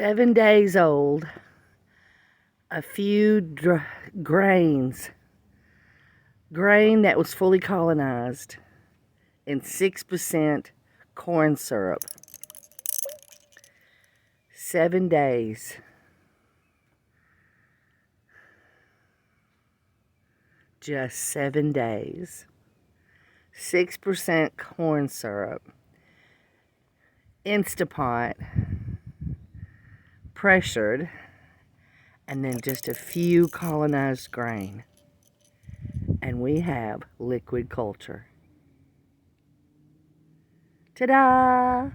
7 days old, a few grain that was fully colonized, and 6% corn syrup. 7 days. Just 7 days. 6% corn syrup. Instapot. Pressured. And then just a few colonized grain. And we have liquid culture. Ta-da!